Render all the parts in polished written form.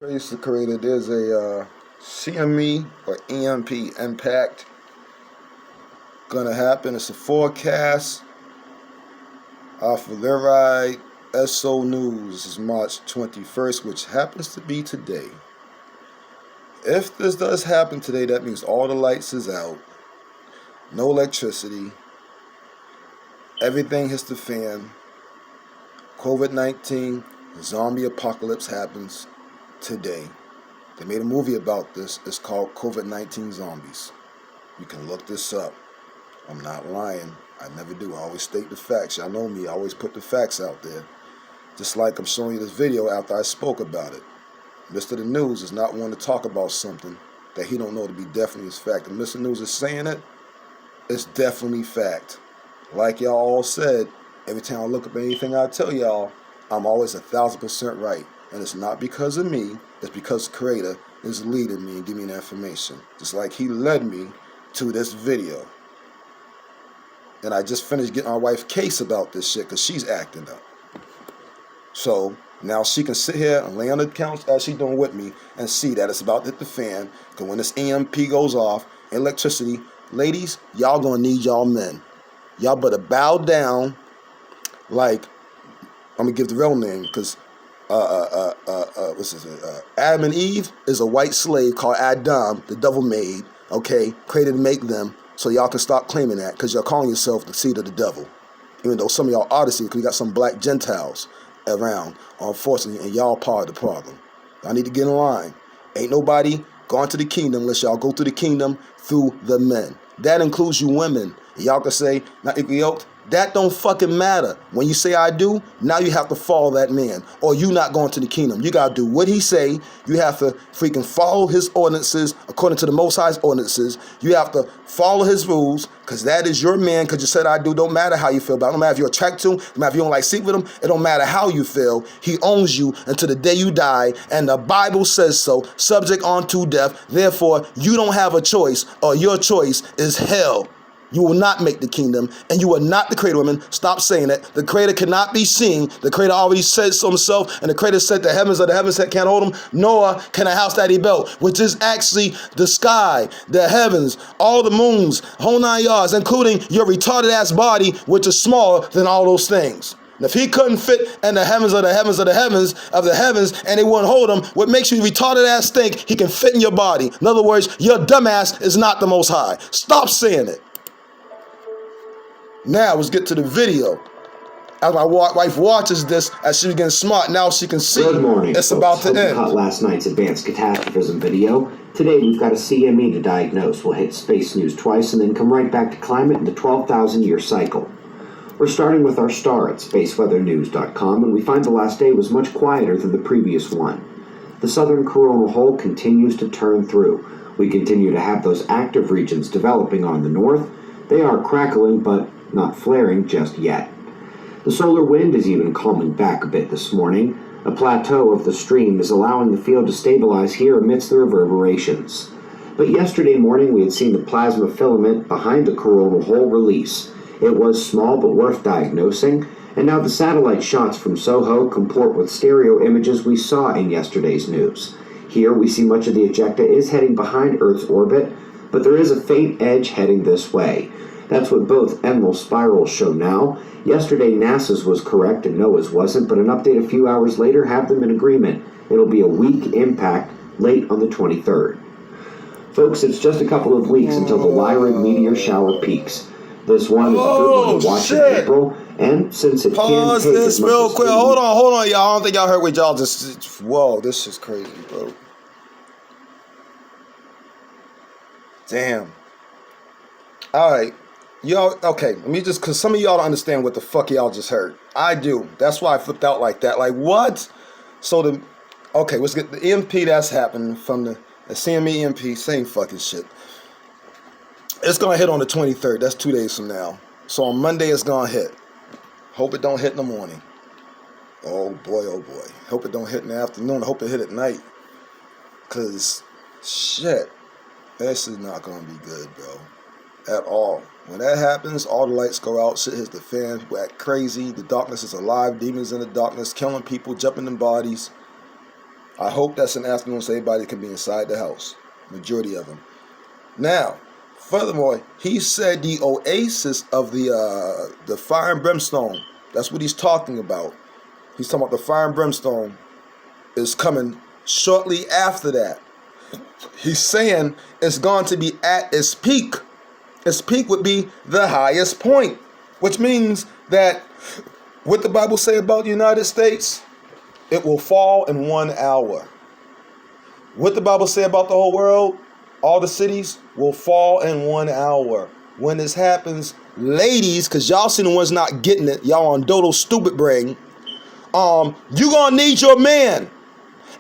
Praise the Creator. There's a CME or EMP impact gonna happen. It's a forecast off of their ride. SO News is March 21st, which happens to be today. If this does happen today, that means all the lights is out, no electricity, everything hits the fan. COVID-19 zombie apocalypse happens today. They made a movie about this. It's called COVID-19 Zombies. You can look this up. I'm not lying. I never do. I always state the facts. Y'all know me. I always put the facts out there. Just like I'm showing you this video after I spoke about it. Mr. The News is not one to talk about something that he don't know to be definitely is fact. And Mr. News is saying it, it's definitely fact. Like y'all all said, every time I look up anything I tell y'all, I'm always 1,000% right. And it's not because of me, it's because the Creator is leading me and giving me the information. Just like he led me to this video. And I just finished getting my wife case about this shit because she's acting up. So now she can sit here and lay on the couch as she's doing with me and see that it's about to hit the fan. Because when this EMP goes off, electricity, ladies, y'all gonna need y'all men. Y'all better bow down like, I'm gonna give the real name because Adam and Eve is a white slave called Adam, the devil made, okay, created to make them, so y'all can stop claiming that, because you're calling yourself the seed of the devil. Even though some of y'all are the seed, because we got some black Gentiles around, unfortunately, and y'all part of the problem. Y'all need to get in line. Ain't nobody going to the kingdom unless y'all go through the kingdom through the men. That includes you women. Y'all can say, not equally yoked. That don't fucking matter. When you say I do, now you have to follow that man, or you not going to the kingdom. You gotta do what he say. You have to freaking follow his ordinances according to the Most High's ordinances. You have to follow his rules, because that is your man, because you said I do. Don't matter how you feel about him. Don't matter if you're attracted to him. Don't matter if you don't like sleep with him. It don't matter how you feel. He owns you until the day you die, and the Bible says so, subject unto death. Therefore, you don't have a choice, or your choice is hell. You will not make the kingdom, and you are not the Creator, women. Stop saying it. The Creator cannot be seen. The Creator already said so himself, and the Creator said the heavens can't hold him, nor can a house that he built, which is actually the sky, the heavens, all the moons, whole 9 yards, including your retarded ass body, which is smaller than all those things. And if he couldn't fit in the heavens of the heavens of the heavens of the heavens, and it wouldn't hold him, what makes you retarded ass think he can fit in your body? In other words, your dumbass is not the Most High. Stop saying it. Now let's get to the video. As my wife watches this, as she's getting smart, now she can see. Good morning, it's folks. about to end. Caught last night's advanced catastrophism video. Today we've got a CME to diagnose. We'll hit space news twice and then come right back to climate in the 12,000-year cycle. We're starting with our star at spaceweathernews.com, and we find the last day was much quieter than the previous one. The southern coronal hole continues to turn through. We continue to have those active regions developing on the north. They are crackling, but not flaring just yet. The solar wind is even calming back a bit this morning. A plateau of the stream is allowing the field to stabilize here amidst the reverberations. But yesterday morning we had seen the plasma filament behind the coronal hole release. It was small but worth diagnosing, and now the satellite shots from SOHO comport with stereo images we saw in yesterday's news. Here we see much of the ejecta is heading behind Earth's orbit, but there is a faint edge heading this way. That's what both emerald spirals show now. Yesterday NASA's was correct and NOAA's wasn't, but an update a few hours later have them in agreement. It'll be a weak impact late on the 23rd. Folks, it's just a couple of weeks until the Lyra meteor shower peaks. This one is a good one to watch in April, and since it Pause can take this as much real as quick. Hold on, y'all. I don't think y'all heard what y'all just. Whoa, this is crazy, bro. Damn. All right. Y'all, okay, let me just, because some of y'all don't understand what the fuck y'all just heard. I do. That's why I flipped out like that. Like, what? So, okay, let's get the EMP that's happening from the CME EMP, same fucking shit. It's going to hit on the 23rd. That's 2 days from now. So, on Monday, it's going to hit. Hope it don't hit in the morning. Oh, boy, oh, boy. Hope it don't hit in the afternoon. I hope it hit at night. Because, shit, this is not going to be good, bro. At all. When that happens, all the lights go out, shit hits the fan, we act crazy, the darkness is alive, demons in the darkness, killing people, jumping in bodies. I hope that's an afternoon so everybody can be inside the house. Majority of them. Now, furthermore, he said the oasis of the fire and brimstone. That's what he's talking about. He's talking about the fire and brimstone is coming shortly after that. He's saying it's going to be at its peak. Its peak would be the highest point, which means that what the Bible say about the United States, it will fall in 1 hour. What the Bible say about the whole world, all the cities will fall in 1 hour. When this happens, ladies, because y'all see the ones not getting it, y'all on dodo stupid brain, you gonna need your man.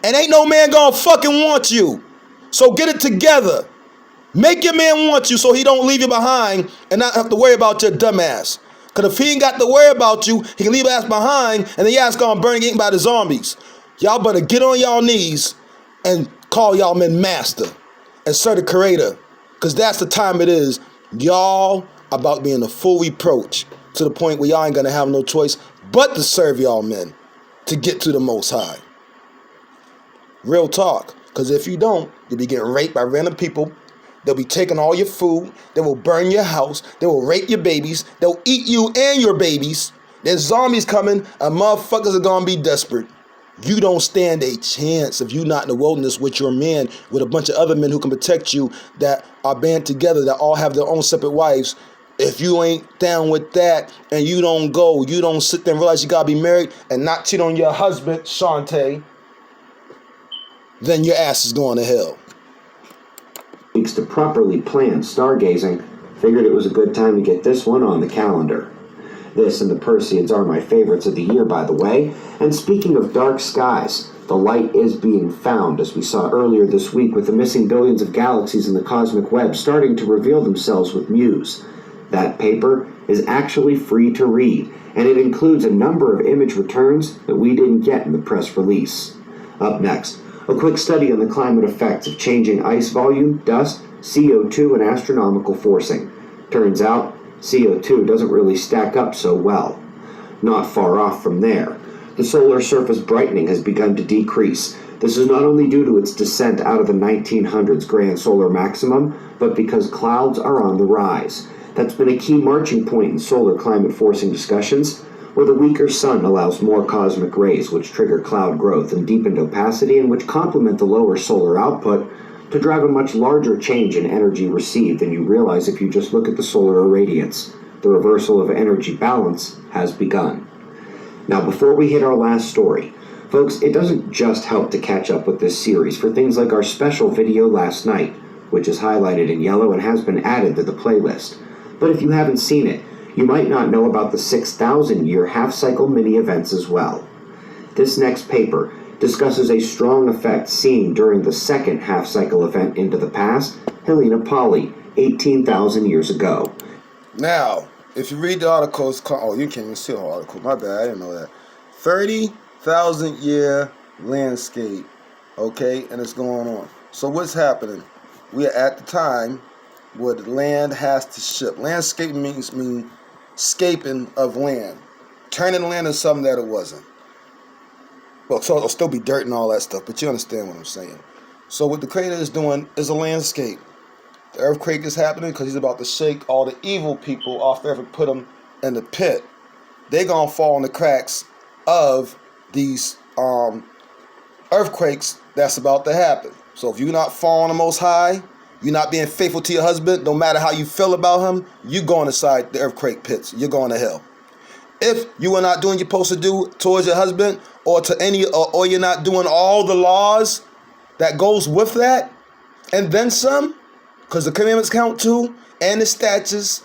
And ain't no man gonna fucking want you. So get it together. Make your man want you so he don't leave you behind and not have to worry about your dumb ass. Because if he ain't got to worry about you, he can leave your ass behind and then your ass gonna burn eaten by the zombies. Y'all better get on y'all knees and call y'all men master and serve the creator. Because that's the time it is. Y'all about being a full reproach to the point where y'all ain't gonna have no choice but to serve y'all men to get to the Most High. Real talk. Because if you don't, you'll be getting raped by random people. They'll be taking all your food. They will burn your house. They will rape your babies. They'll eat you and your babies. There's zombies coming and motherfuckers are going to be desperate. You don't stand a chance if you're not in the wilderness with your men, with a bunch of other men who can protect you that are band together, that all have their own separate wives. If you ain't down with that and you don't go, you don't sit there and realize you got to be married and not cheat on your husband, Shantae, then your ass is going to hell. Weeks to properly plan stargazing, figured it was a good time to get this one on the calendar. This and the Perseids are my favorites of the year, by the way. And speaking of dark skies, the light is being found, as we saw earlier this week with the missing billions of galaxies in the cosmic web starting to reveal themselves with Muse. That paper is actually free to read, and it includes a number of image returns that we didn't get in the press release. Up next, a quick study on the climate effects of changing ice volume, dust, CO2, and astronomical forcing. Turns out, CO2 doesn't really stack up so well. Not far off from there, the solar surface brightening has begun to decrease. This is not only due to its descent out of the 1900s grand solar maximum, but because clouds are on the rise. That's been a key marching point in solar climate forcing discussions, where the weaker sun allows more cosmic rays which trigger cloud growth and deepened opacity and which complement the lower solar output to drive a much larger change in energy received than you realize if you just look at the solar irradiance. The reversal of energy balance has begun. Now, before we hit our last story, folks, it doesn't just help to catch up with this series for things like our special video last night, which is highlighted in yellow and has been added to the playlist. But if you haven't seen it, you might not know about the 6,000-year half-cycle mini-events as well. This next paper discusses a strong effect seen during the second half-cycle event into the past, Helena Pali, 18,000 years ago. Now, if you read the article, you can't even see the article. My bad, I didn't know that. 30,000 year landscape, okay, and it's going on. So what's happening? We are at the time where the land has to shift. Landscape means scaping of land, turning land into something that it wasn't. Well, so it'll still be dirt and all that stuff, but you understand what I'm saying. So what the Creator is doing is a landscape. The earthquake is happening because he's about to shake all the evil people off the earth and put them in the pit. They're going to fall in the cracks of these earthquakes that's about to happen. So if you're not following the Most High, you're not being faithful to your husband, no matter how you feel about him, you're going inside the earthquake pits. You're going to hell. If you are not doing what you're supposed to do towards your husband, or to any, or you're not doing all the laws that goes with that, and then some, because the commandments count too, and the statutes,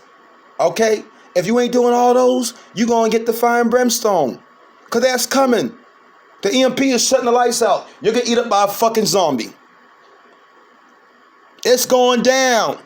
okay? If you ain't doing all those, you're going to get the fire and brimstone, because that's coming. The EMP is shutting the lights out. You're going to eat up by a fucking zombie. It's going down.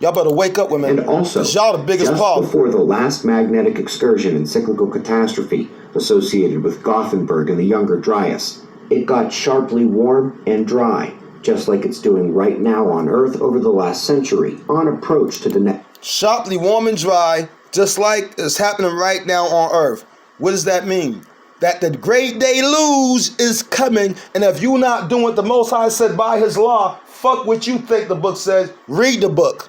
Y'all better wake up, women. And also, y'all the biggest just problem. Before the last magnetic excursion and cyclical catastrophe associated with Gothenburg and the Younger Dryas, it got sharply warm and dry, just like it's doing right now on Earth over the last century, on approach to the next. Sharply warm and dry, just like it's happening right now on Earth. What does that mean? that the great deluge is coming, and if you're not doing what the Most High said by His law, fuck what you think the book says. Read the book.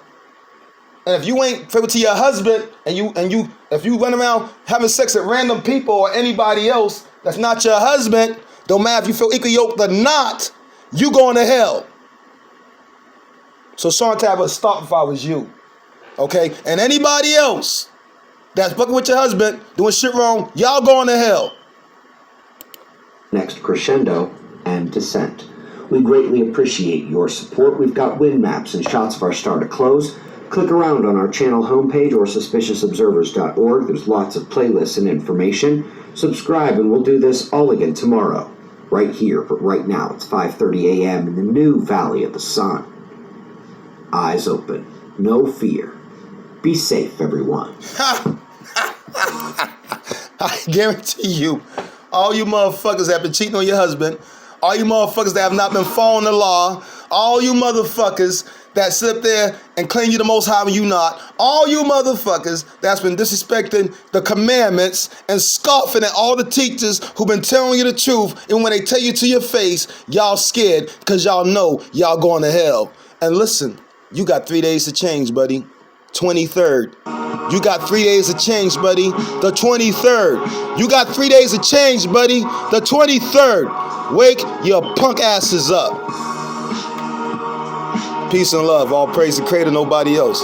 And if you ain't faithful to your husband, and if you run around having sex with random people or anybody else that's not your husband, don't matter if you feel equal yoked or not, you going to hell. So Shante, I would stop if I was you. Okay? And anybody else that's fucking with your husband, doing shit wrong, y'all going to hell. Next, crescendo and descent. We greatly appreciate your support. We've got wind maps and shots of our star to close. Click around on our channel homepage or suspiciousobservers.org. There's lots of playlists and information. Subscribe and we'll do this all again tomorrow. Right here, but right now it's 5:30 a.m. in the new Valley of the Sun. Eyes open. No fear. Be safe, everyone. I guarantee you, all you motherfuckers that have been cheating on your husband, all you motherfuckers that have not been following the law, all you motherfuckers that sit up there and claim you the Most High when you not, all you motherfuckers that's been disrespecting the commandments and scoffing at all the teachers who've been telling you the truth, and when they tell you to your face, y'all scared because y'all know y'all going to hell. And listen, you got 3 days to change, buddy. 23rd. You got 3 days to change, buddy. The 23rd. You got 3 days to change, buddy. The 23rd. Wake your punk asses up. Peace and love. All praise the Creator, nobody else.